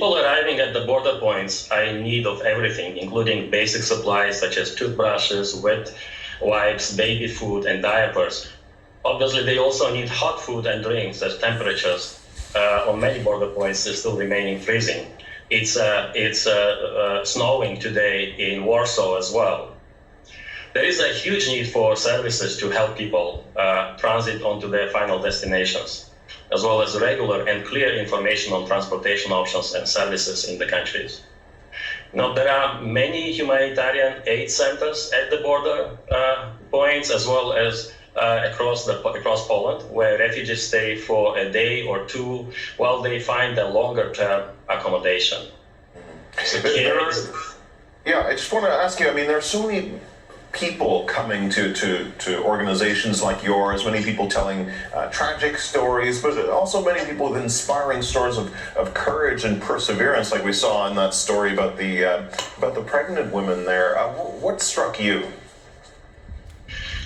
People arriving at the border points are in need of everything, including basic supplies such as toothbrushes, wet wipes, baby food, and diapers. Obviously, they also need hot food and drinks, as temperatures on many border points is still remaining freezing. It's snowing today in Warsaw as well. There is a huge need for services to help people transit onto their final destinations, as well as regular and clear information on transportation options and services in the countries. Now, there are many humanitarian aid centers at the border points, as well as across Poland, where refugees stay for a day or two while they find a longer-term accommodation. So I just want to ask you, I mean, there are so many people coming to organizations like yours, many people telling tragic stories, but also many people with inspiring stories of courage and perseverance, like we saw in that story about the pregnant women there. What struck you?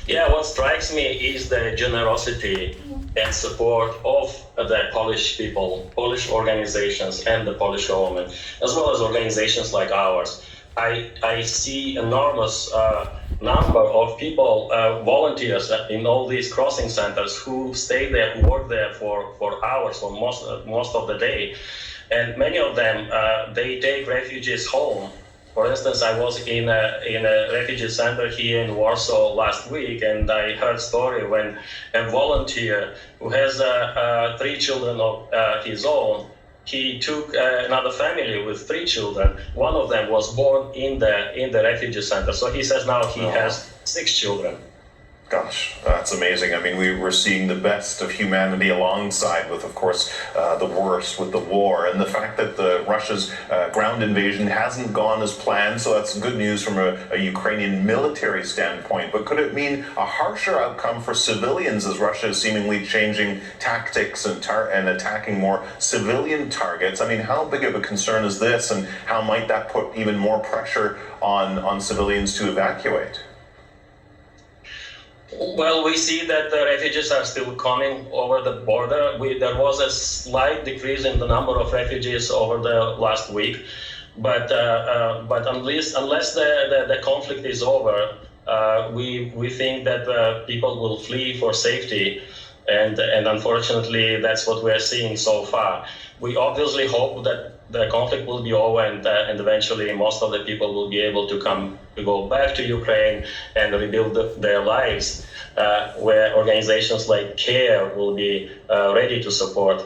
Yeah, what strikes me is the generosity and support of the Polish people, Polish organizations, and the Polish government, as well as organizations like ours. I see enormous number of people, volunteers in all these crossing centers who stay there, who work there for hours, for most of the day. And many of them, they take refugees home. For instance, I was in a refugee center here in Warsaw last week, and I heard a story when a volunteer who has 3 children of his own, he took another family with 3 children. One of them was born in the refugee center. So he says now he has 6 children. Gosh, that's amazing. I mean, we're seeing the best of humanity alongside with, of course, the worst with the war. And the fact that Russia's ground invasion hasn't gone as planned, so that's good news from a Ukrainian military standpoint. But could it mean a harsher outcome for civilians as Russia is seemingly changing tactics and attacking more civilian targets? I mean, how big of a concern is this, and how might that put even more pressure on civilians to evacuate? Well, we see that the refugees are still coming over the border. There was a slight decrease in the number of refugees over the last week, but unless the conflict is over, we think that people will flee for safety, and unfortunately, that's what we're seeing so far. We obviously hope that the conflict will be over, and eventually most of the people will be able to go back to Ukraine and rebuild their lives, where organizations like CARE will be ready to support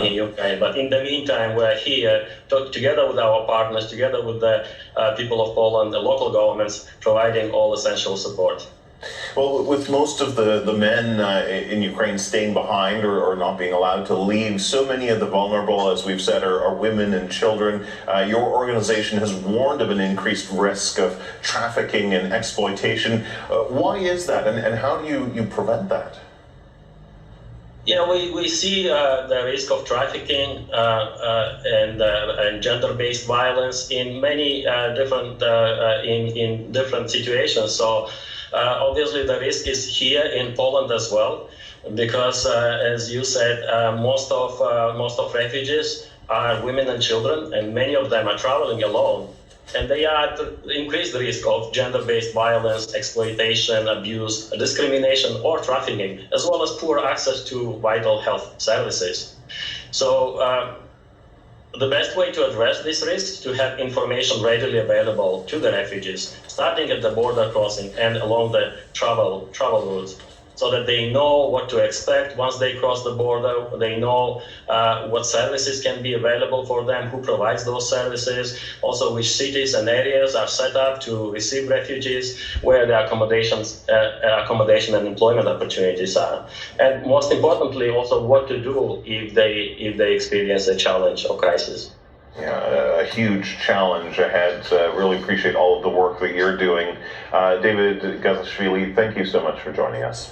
in Ukraine. But in the meantime, we're here together with our partners, together with the people of Poland, the local governments, providing all essential support. Well, with most of the men in Ukraine staying behind or not being allowed to leave, so many of the vulnerable, as we've said, are women and children. Your organization has warned of an increased risk of trafficking and exploitation. Why is that, and how do you prevent that? Yeah, we see the risk of trafficking and gender-based violence in many different situations. So. Obviously, the risk is here in Poland as well, because, as you said, most of refugees are women and children, and many of them are traveling alone, and they are at increased risk of gender-based violence, exploitation, abuse, discrimination, or trafficking, as well as poor access to vital health services. So. The best way to address these risks is to have information readily available to the refugees, starting at the border crossing and along the travel routes, so that they know what to expect once they cross the border. They know what services can be available for them, who provides those services, also which cities and areas are set up to receive refugees, where the accommodation and employment opportunities are, and most importantly, also what to do if they experience a challenge or crisis. Yeah, a huge challenge ahead. Really appreciate all of the work that you're doing. David Gazashvili, thank you so much for joining us.